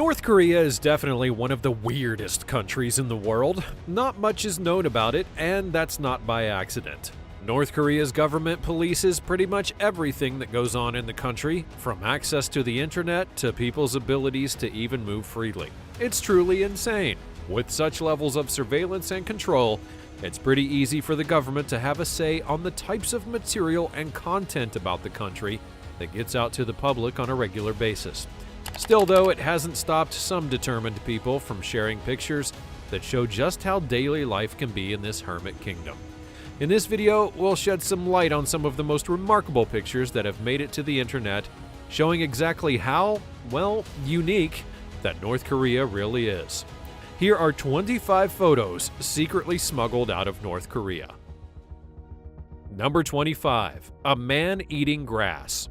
North Korea is definitely one of the weirdest countries in the world. Not much is known about it, and that's not by accident. North Korea's government polices pretty much everything that goes on in the country, from access to the internet to people's abilities to even move freely. It's truly insane. With such levels of surveillance and control, it's pretty easy for the government to have a say on the types of material and content about the country that gets out to the public on a regular basis. Still, though, it hasn't stopped some determined people from sharing pictures that show just how daily life can be in this hermit kingdom. In this video, we'll shed some light on some of the most remarkable pictures that have made it to the internet, showing exactly how, well, unique that North Korea really is. Here are 25 photos secretly smuggled out of North Korea. Number 25. A man eating grass.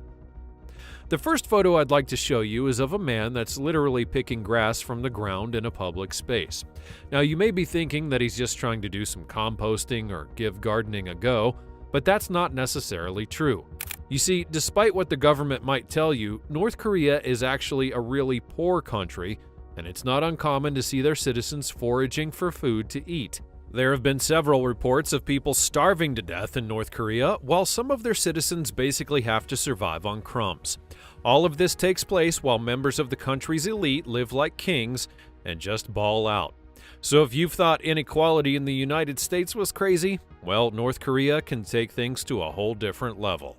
The first photo I'd like to show you is of a man that's literally picking grass from the ground in a public space. Now, you may be thinking that he's just trying to do some composting or give gardening a go, but that's not necessarily true. You see, despite what the government might tell you, North Korea is actually a really poor country, and it's not uncommon to see their citizens foraging for food to eat. There have been several reports of people starving to death in North Korea, while some of their citizens basically have to survive on crumbs. All of this takes place while members of the country's elite live like kings and just ball out. So if you've thought inequality in the United States was crazy, well, North Korea can take things to a whole different level.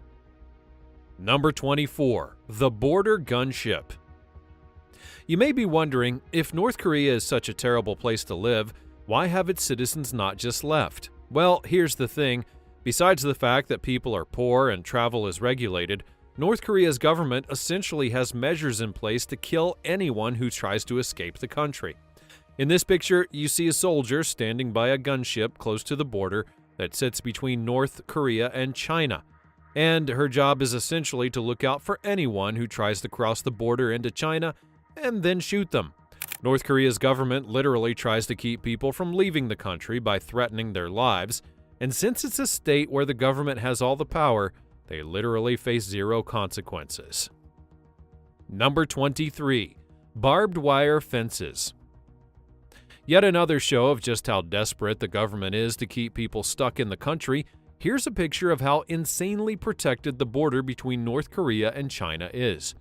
Number 24. The Border Gunship. You may be wondering, if North Korea is such a terrible place to live, why have its citizens not just left? Well, here's the thing. Besides the fact that people are poor and travel is regulated, North Korea's government essentially has measures in place to kill anyone who tries to escape the country. In this picture, you see a soldier standing by a gunship close to the border that sits between North Korea and China. And her job is essentially to look out for anyone who tries to cross the border into China and then shoot them. North Korea's government literally tries to keep people from leaving the country by threatening their lives, and since it's a state where the government has all the power, they literally face zero consequences. Number 23. Barbed wire fences. Yet another show of just how desperate the government is to keep people stuck in the country. Here's a picture of how insanely protected the border between North Korea and China is.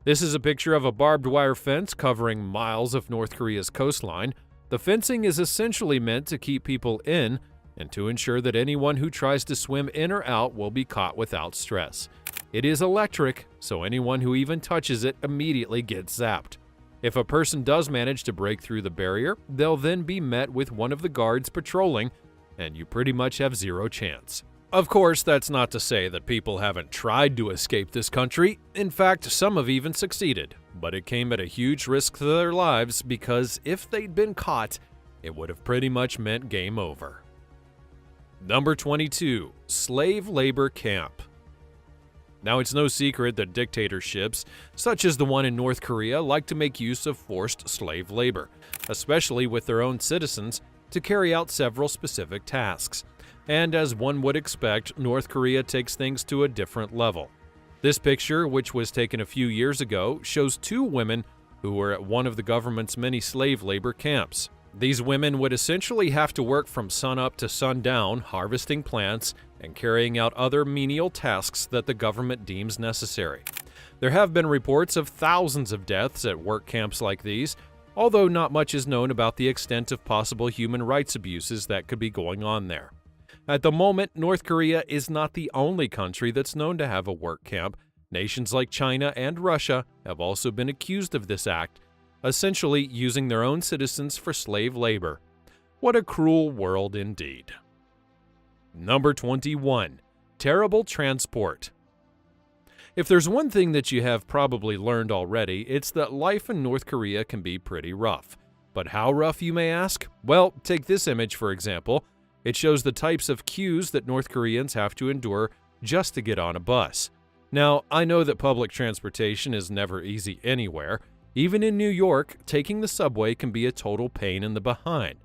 This is a picture of a barbed wire fence covering miles of North Korea's coastline. The fencing is essentially meant to keep people in and to ensure that anyone who tries to swim in or out will be caught without stress. It is electric, so anyone who even touches it immediately gets zapped. If a person does manage to break through the barrier, they'll then be met with one of the guards patrolling, and you pretty much have zero chance. Of course, that's not to say that people haven't tried to escape this country. In fact, some have even succeeded, but it came at a huge risk to their lives because if they'd been caught, it would have pretty much meant game over. Number 22. Slave labor camp. Now, it's no secret that dictatorships, such as the one in North Korea, like to make use of forced slave labor, especially with their own citizens, to carry out several specific tasks. And as one would expect, North Korea takes things to a different level. This picture, which was taken a few years ago, shows two women who were at one of the government's many slave labor camps. These women would essentially have to work from sunup to sundown, harvesting plants and carrying out other menial tasks that the government deems necessary. There have been reports of thousands of deaths at work camps like these, although not much is known about the extent of possible human rights abuses that could be going on there. At the moment, North Korea is not the only country that's known to have a work camp. Nations like China and Russia have also been accused of this act, essentially using their own citizens for slave labor. What a cruel world indeed. Number 21. Terrible transport. If there's one thing that you have probably learned already, it's that life in North Korea can be pretty rough. But how rough, you may ask? Well, take this image for example. It shows the types of queues that North Koreans have to endure just to get on a bus. Now, I know that public transportation is never easy anywhere. Even in New York, taking the subway can be a total pain in the behind.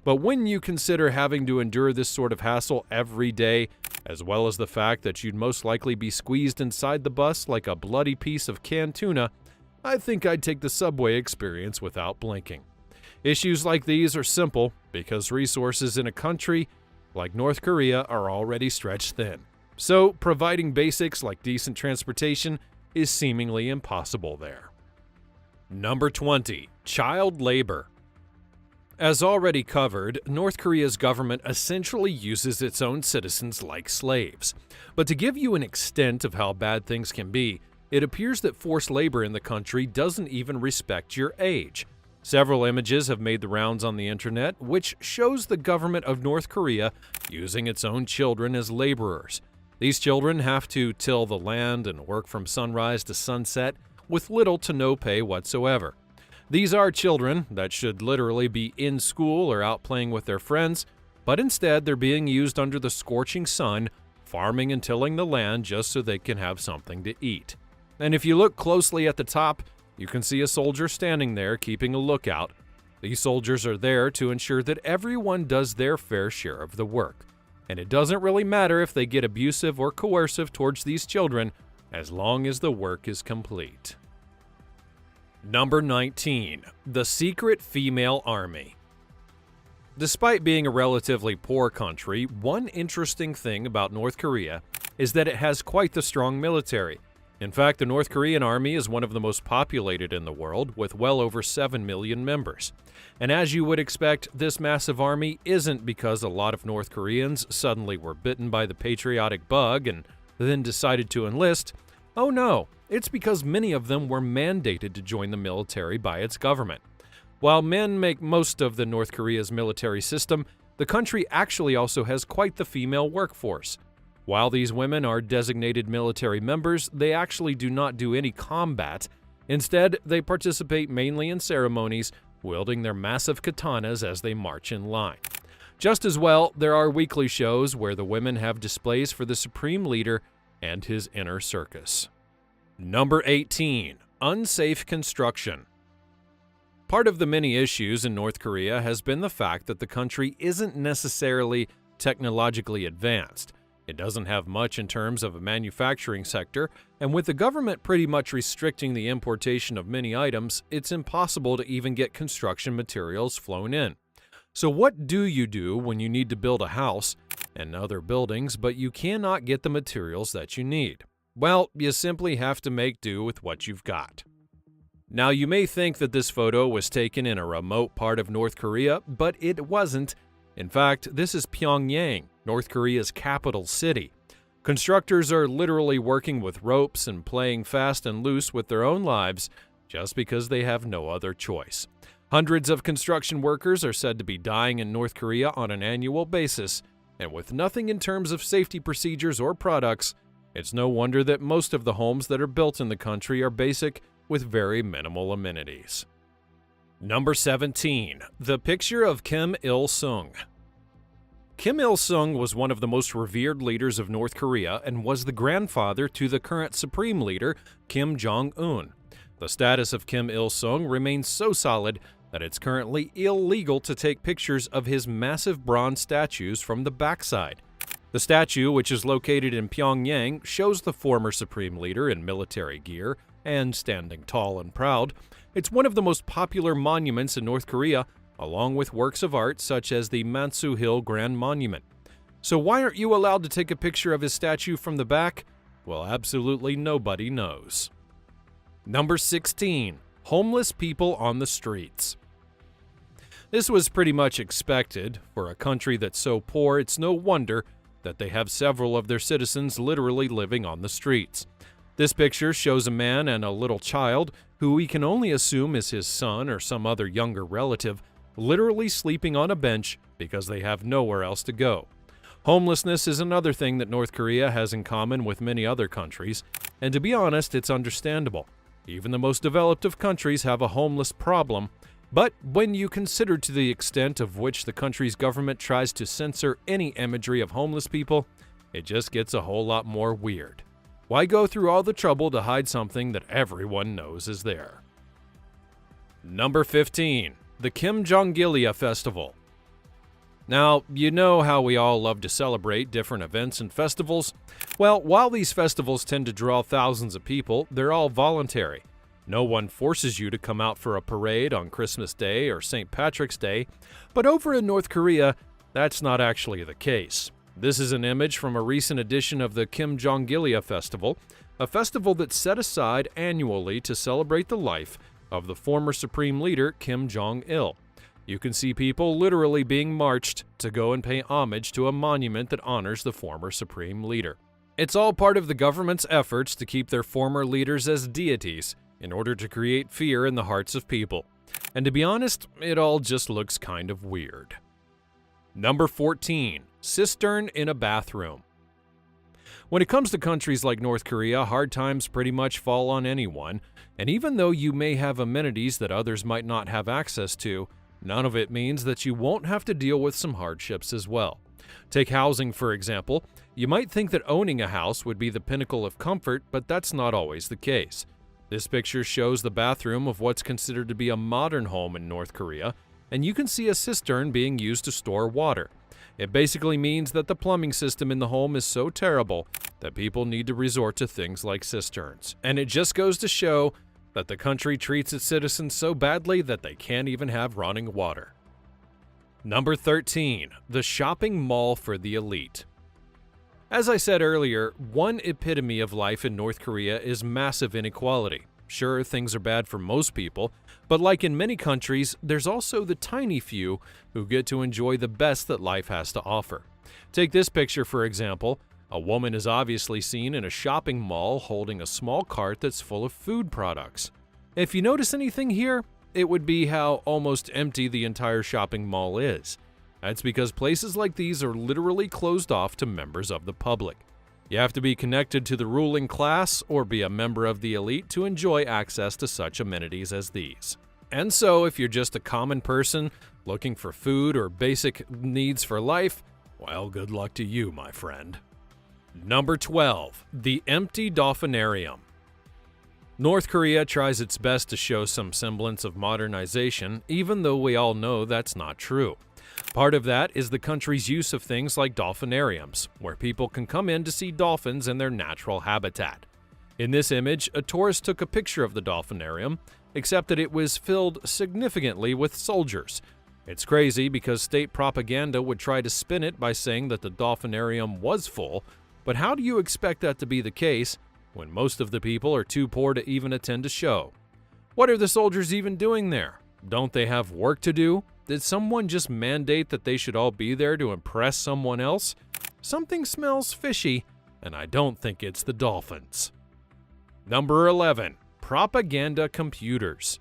But when you consider having to endure this sort of hassle every day, as well as the fact that you'd most likely be squeezed inside the bus like a bloody piece of canned tuna, I think I'd take the subway experience without blinking. Issues like these are simple because resources in a country like North Korea are already stretched thin. So providing basics like decent transportation is seemingly impossible there. Number 20. Child labor. As already covered, North Korea's government essentially uses its own citizens like slaves. But to give you an extent of how bad things can be, it appears that forced labor in the country doesn't even respect your age. Several images have made the rounds on the internet, which shows the government of North Korea using its own children as laborers. These children have to till the land and work from sunrise to sunset with little to no pay whatsoever. These are children that should literally be in school or out playing with their friends, but instead they're being used under the scorching sun, farming and tilling the land just so they can have something to eat. And if you look closely at the top, you can see a soldier standing there keeping a lookout. These soldiers are there to ensure that everyone does their fair share of the work. And it doesn't really matter if they get abusive or coercive towards these children, as long as the work is complete. Number 19. The Secret Female Army. Despite being a relatively poor country, one interesting thing about North Korea is that it has quite the strong military. In fact, the North Korean army is one of the most populated in the world, with well over 7 million members. And as you would expect, this massive army isn't because a lot of North Koreans suddenly were bitten by the patriotic bug and then decided to enlist. Oh no, it's because many of them were mandated to join the military by its government. While men make most of the North Korea's military system, the country actually also has quite the female workforce. While these women are designated military members, they actually do not do any combat. Instead, they participate mainly in ceremonies, wielding their massive katanas as they march in line. Just as well, there are weekly shows where the women have displays for the supreme leader and his inner circus. Number 18. Unsafe construction. Part of the many issues in North Korea has been the fact that the country isn't necessarily technologically advanced. It doesn't have much in terms of a manufacturing sector, and with the government pretty much restricting the importation of many items, it's impossible to even get construction materials flown in. So what do you do when you need to build a house and other buildings, but you cannot get the materials that you need? Well, you simply have to make do with what you've got. Now, you may think that this photo was taken in a remote part of North Korea, but it wasn't. In fact, this is Pyongyang, North Korea's capital city. Constructors are literally working with ropes and playing fast and loose with their own lives just because they have no other choice. Hundreds of construction workers are said to be dying in North Korea on an annual basis, and with nothing in terms of safety procedures or products, it's no wonder that most of the homes that are built in the country are basic with very minimal amenities. Number 17. The Picture of Kim Il-sung. Kim Il-sung was one of the most revered leaders of North Korea and was the grandfather to the current supreme leader, Kim Jong-un. The status of Kim Il-sung remains so solid that it's currently illegal to take pictures of his massive bronze statues from the backside. The statue, which is located in Pyongyang, shows the former supreme leader in military gear and standing tall and proud. It's one of the most popular monuments in North Korea, along with works of art such as the Mansu Hill Grand Monument. So why aren't you allowed to take a picture of his statue from the back? Well, absolutely nobody knows. Number 16. Homeless people on the streets. This was pretty much expected. For a country that's so poor, it's no wonder that they have several of their citizens literally living on the streets. This picture shows a man and a little child, who we can only assume is his son or some other younger relative, literally sleeping on a bench because they have nowhere else to go. Homelessness is another thing that North Korea has in common with many other countries, and to be honest, it's understandable. Even the most developed of countries have a homeless problem, But when you consider to the extent of which the country's government tries to censor any imagery of homeless people, it just gets a whole lot more weird. Why go through all the trouble to hide something that everyone knows is there? Number 15. The Kim Jong-il Festival. Now, you know how we all love to celebrate different events and festivals? Well, while these festivals tend to draw thousands of people, they're all voluntary. No one forces you to come out for a parade on Christmas Day or St. Patrick's Day, but over in North Korea, that's not actually the case. This is an image from a recent edition of the Kim Jong-il Festival, a festival that's set aside annually to celebrate the life of the former Supreme Leader Kim Jong-il. You can see people literally being marched to go and pay homage to a monument that honors the former Supreme Leader. It's all part of the government's efforts to keep their former leaders as deities in order to create fear in the hearts of people. And to be honest, it all just looks kind of weird. Number 14. Cistern in a bathroom. When it comes to countries like North Korea, hard times pretty much fall on anyone, and even though you may have amenities that others might not have access to, none of it means that you won't have to deal with some hardships as well. Take housing, for example. You might think that owning a house would be the pinnacle of comfort, but that's not always the case. This picture shows the bathroom of what's considered to be a modern home in North Korea, and you can see a cistern being used to store water. It basically means that the plumbing system in the home is so terrible that people need to resort to things like cisterns. And it just goes to show that the country treats its citizens so badly that they can't even have running water. Number 13. The shopping mall for the elite. As I said earlier, one epitome of life in North Korea is massive inequality. Sure, things are bad for most people, but like in many countries, there's also the tiny few who get to enjoy the best that life has to offer. Take this picture, for example. A woman is obviously seen in a shopping mall holding a small cart that's full of food products. If you notice anything here, it would be how almost empty the entire shopping mall is. That's because places like these are literally closed off to members of the public. You have to be connected to the ruling class or be a member of the elite to enjoy access to such amenities as these. And so, if you're just a common person looking for food or basic needs for life, well, good luck to you, my friend. Number 12. The empty dolphinarium. North Korea tries its best to show some semblance of modernization, even though we all know that's not true. Part of that is the country's use of things like dolphinariums, where people can come in to see dolphins in their natural habitat. In this image, a tourist took a picture of the dolphinarium, except that it was filled significantly with soldiers. It's crazy because state propaganda would try to spin it by saying that the dolphinarium was full, but how do you expect that to be the case when most of the people are too poor to even attend a show? What are the soldiers even doing there? Don't they have work to do? Did someone just mandate that they should all be there to impress someone else? Something smells fishy, and I don't think it's the dolphins. Number 11. Propaganda computers.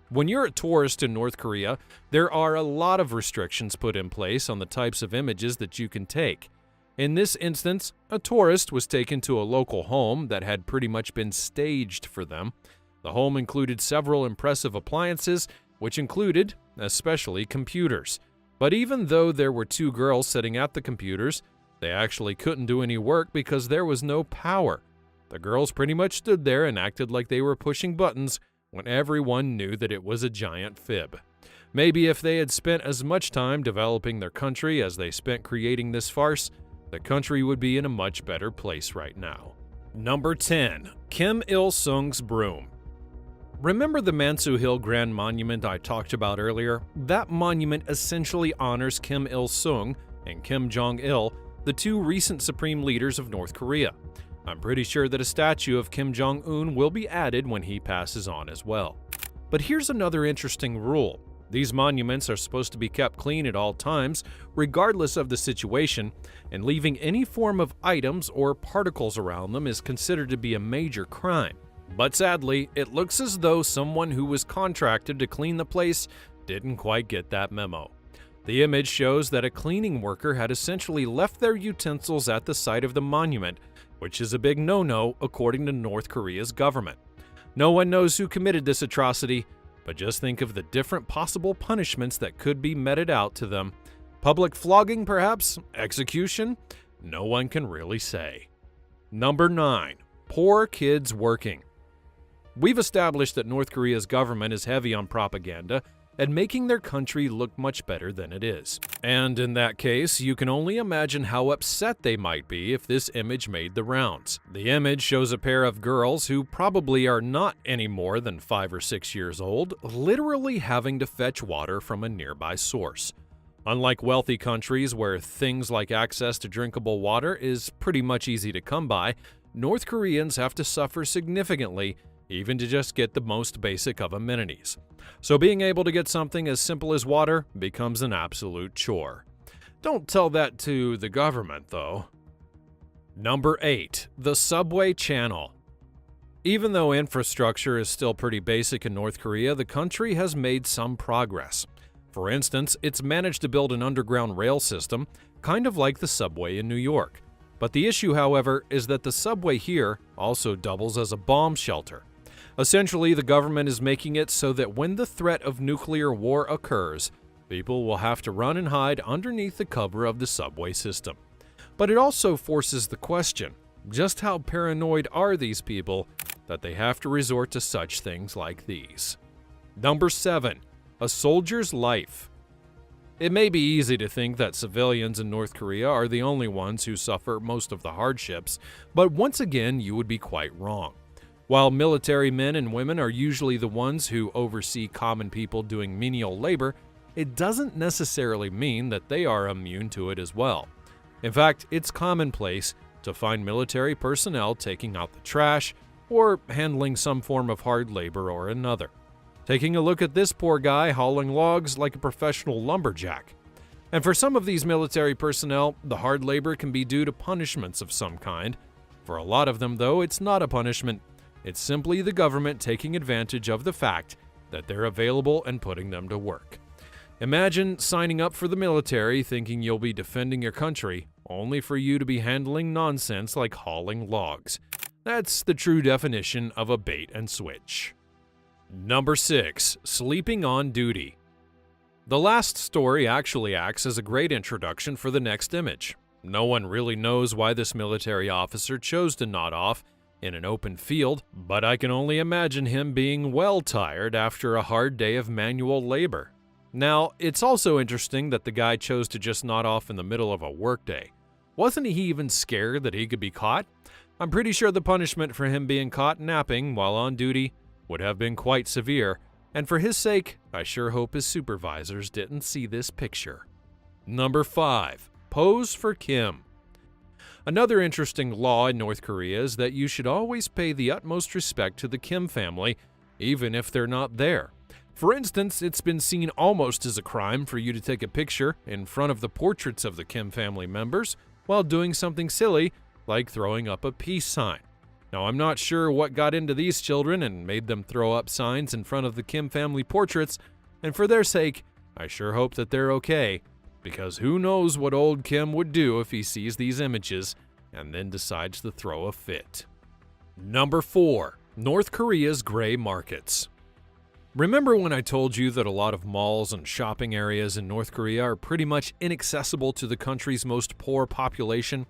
When you're a tourist in North Korea, there are a lot of restrictions put in place on the types of images that you can take. In this instance, a tourist was taken to a local home that had pretty much been staged for them. The home included several impressive appliances, which included, especially, computers. But even though there were two girls sitting at the computers, they actually couldn't do any work because there was no power. The girls pretty much stood there and acted like they were pushing buttons when everyone knew that it was a giant fib. Maybe if they had spent as much time developing their country as they spent creating this farce, the country would be in a much better place right now. Number 10. Kim Il-sung's broom. Remember the Mansu Hill Grand Monument I talked about earlier? That monument essentially honors Kim Il-sung and Kim Jong-il, the two recent supreme leaders of North Korea. I'm pretty sure that a statue of Kim Jong-un will be added when he passes on as well. But here's another interesting rule. These monuments are supposed to be kept clean at all times, regardless of the situation, and leaving any form of items or particles around them is considered to be a major crime. But sadly, it looks as though someone who was contracted to clean the place didn't quite get that memo. The image shows that a cleaning worker had essentially left their utensils at the site of the monument, which is a big no-no according to North Korea's government. No one knows who committed this atrocity, but just think of the different possible punishments that could be meted out to them. Public flogging, perhaps? Execution? No one can really say. Number 9. Poor kids working. We've established that North Korea's government is heavy on propaganda and making their country look much better than it is. And in that case, you can only imagine how upset they might be if this image made the rounds. The image shows a pair of girls who probably are not any more than 5 or 6 years old, literally having to fetch water from a nearby source. Unlike wealthy countries where things like access to drinkable water is pretty much easy to come by, North Koreans have to suffer significantly even to just get the most basic of amenities. So being able to get something as simple as water becomes an absolute chore. Don't tell that to the government, though. Number 8. The subway channel. Even though infrastructure is still pretty basic in North Korea, the country has made some progress. For instance, it's managed to build an underground rail system, kind of like the subway in New York. But the issue, however, is that the subway here also doubles as a bomb shelter. Essentially, the government is making it so that when the threat of nuclear war occurs, people will have to run and hide underneath the cover of the subway system. But it also forces the question, just how paranoid are these people that they have to resort to such things like these? Number 7. A soldier's life. It may be easy to think that civilians in North Korea are the only ones who suffer most of the hardships, but once again, you would be quite wrong. While military men and women are usually the ones who oversee common people doing menial labor, it doesn't necessarily mean that they are immune to it as well. In fact, it's commonplace to find military personnel taking out the trash or handling some form of hard labor or another. Taking a look at this poor guy hauling logs like a professional lumberjack. And for some of these military personnel, the hard labor can be due to punishments of some kind. For a lot of them, though, it's not a punishment. It's simply the government taking advantage of the fact that they're available and putting them to work. Imagine signing up for the military thinking you'll be defending your country, only for you to be handling nonsense like hauling logs. That's the true definition of a bait and switch. Number 6. Sleeping on duty. The last story actually acts as a great introduction for the next image. No one really knows why this military officer chose to nod off in an open field, but I can only imagine him being well tired after a hard day of manual labor. Now, it's also interesting that the guy chose to just nod off in the middle of a workday. Wasn't he even scared that he could be caught? I'm pretty sure the punishment for him being caught napping while on duty would have been quite severe, and for his sake, I sure hope his supervisors didn't see this picture. Number 5. Pose for Kim. Another interesting law in North Korea is that you should always pay the utmost respect to the Kim family, even if they're not there. For instance, it's been seen almost as a crime for you to take a picture in front of the portraits of the Kim family members while doing something silly like throwing up a peace sign. Now, I'm not sure what got into these children and made them throw up signs in front of the Kim family portraits, and for their sake, I sure hope that they're okay, because who knows what old Kim would do if he sees these images and then decides to throw a fit. Number 4. North Korea's gray markets. Remember when I told you that a lot of malls and shopping areas in North Korea are pretty much inaccessible to the country's most poor population?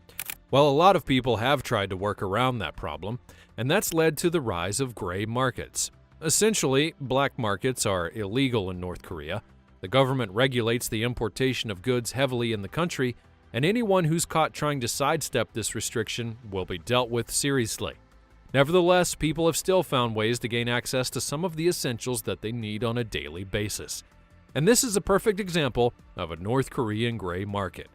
Well, a lot of people have tried to work around that problem, and that's led to the rise of gray markets. Essentially, black markets are illegal in North Korea. The government regulates the importation of goods heavily in the country, and anyone who's caught trying to sidestep this restriction will be dealt with seriously. Nevertheless, people have still found ways to gain access to some of the essentials that they need on a daily basis. And this is a perfect example of a North Korean gray market.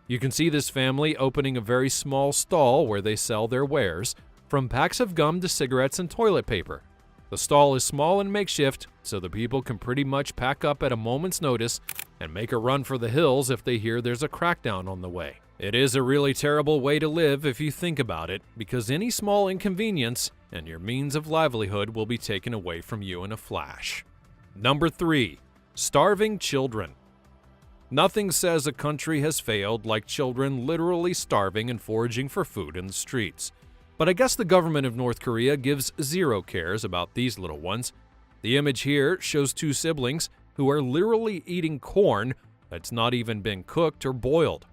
You can see this family opening a very small stall where they sell their wares, from packs of gum to cigarettes and toilet paper. The stall is small and makeshift, so the people can pretty much pack up at a moment's notice and make a run for the hills if they hear there's a crackdown on the way. It is a really terrible way to live if you think about it, because any small inconvenience and your means of livelihood will be taken away from you in a flash. Number 3. Starving children. Nothing says a country has failed like children literally starving and foraging for food in the streets. But I guess the government of North Korea gives zero cares about these little ones. The image here shows two siblings who are literally eating corn that's not even been cooked or boiled.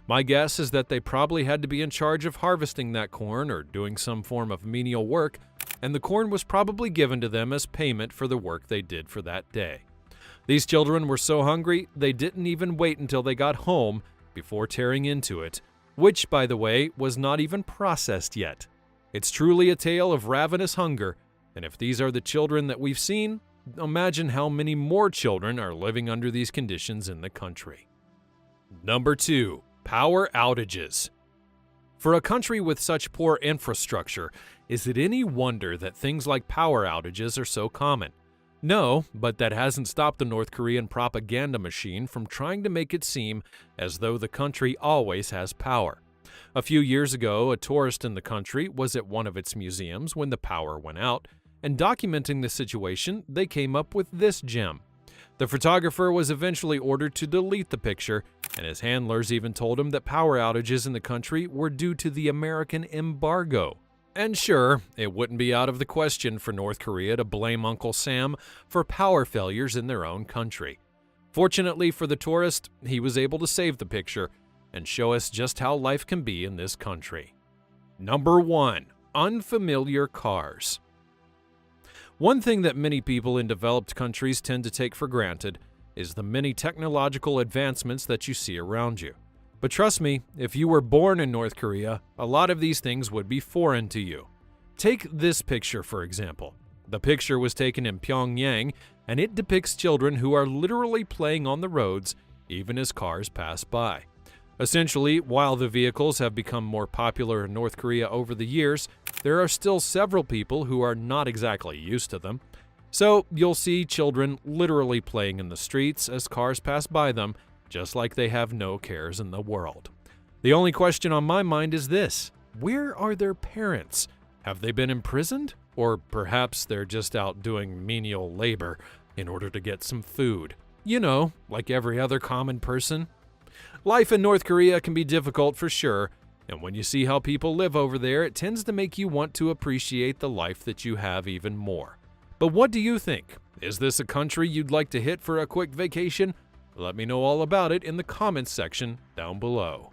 My guess is that they probably had to be in charge of harvesting that corn or doing some form of menial work, and the corn was probably given to them as payment for the work they did for that day. These children were so hungry, they didn't even wait until they got home before tearing into it, which, by the way, was not even processed yet. It's truly a tale of ravenous hunger, and if these are the children that we've seen, imagine how many more children are living under these conditions in the country. Number 2. Power outages. For a country with such poor infrastructure, is it any wonder that things like power outages are so common? No, but that hasn't stopped the North Korean propaganda machine from trying to make it seem as though the country always has power. A few years ago, a tourist in the country was at one of its museums when the power went out, and documenting the situation, they came up with this gem. The photographer was eventually ordered to delete the picture, and his handlers even told him that power outages in the country were due to the American embargo. And sure, it wouldn't be out of the question for North Korea to blame Uncle Sam for power failures in their own country. Fortunately for the tourist, he was able to save the picture and show us just how life can be in this country. Number 1. Unfamiliar cars. One thing that many people in developed countries tend to take for granted is the many technological advancements that you see around you. But trust me, if you were born in North Korea, a lot of these things would be foreign to you. Take this picture, for example. The picture was taken in Pyongyang, and it depicts children who are literally playing on the roads even as cars pass by. Essentially, while the vehicles have become more popular in North Korea over the years, there are still several people who are not exactly used to them. So you'll see children literally playing in the streets as cars pass by them, just like they have no cares in the world. The only question on my mind is this: where are their parents? Have they been imprisoned? Or perhaps they're just out doing menial labor in order to get some food. You know, like every other common person. Life in North Korea can be difficult for sure, and when you see how people live over there, it tends to make you want to appreciate the life that you have even more. But what do you think? Is this a country you'd like to hit for a quick vacation? Let me know all about it in the comments section down below.